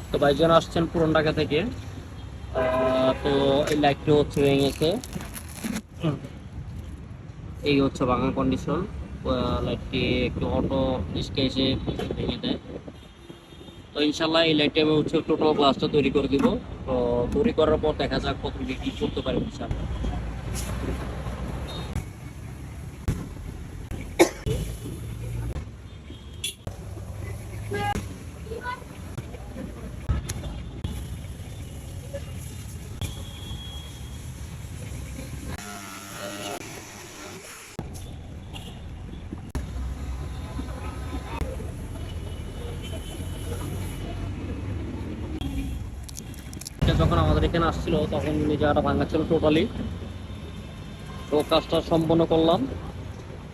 তো ভাইজান আসছেন পুরান ঢাকা থেকে। তো এই লাইটটা হচ্ছে ভেঙেছে, এই হচ্ছে ভাঙা কন্ডিশন। লাইটটি একটু অটো রিস্কে এসে ভেঙে দেয়। তো ইনশাল্লাহ এই লাইটটি আমি হচ্ছে টোটাল গ্লাসটা তৈরি করে দিব। তো তৈরি করার পর দেখা যাক কত কি করতে পারি ইনশাল্লাহ। যখন আমাদের এখানে আসছিল তখন এই জায়গাটা ভাঙা ছিল টোটালি। তো কাজটা সম্পন্ন করলাম।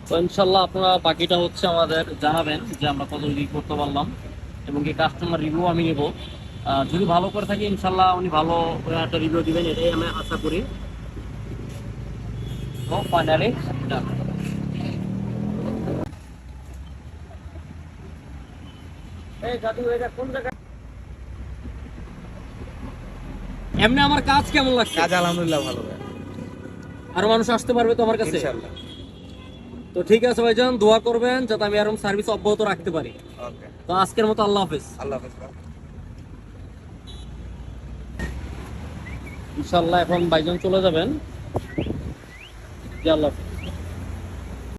তো ইনশাল্লাহ আপনারা বাকিটা হচ্ছে আমাদের জানাবেন যে আমরা কত কি করতে পারলাম, এবং কি কাস্টমার রিভিউ আমি নেব। যদি ভালো করে থাকি ইনশাল্লাহ উনি ভালো একটা রিভিউ দিবেন, এটাই আমি আশা করি। তো ফাইনালি এমনি আমার কাজ কেমন লাগছে? কাজ আলহামদুলিল্লাহ ভালো ভাই। আরো মানুষ আসতে পারবে তো আমার কাছে? ইনশাআল্লাহ। তো ঠিক আছে ভাইজান, দোয়া করবেন যাতে আমি এরকম সার্ভিস অব্যাহত রাখতে পারি। ওকে, তো আজকের মতো আল্লাহ হাফেজ। আল্লাহ হাফেজ। ইনশাল্লাহ এখন ভাইজান চলে যাবেন। জি, আল্লাহ হাফেজ।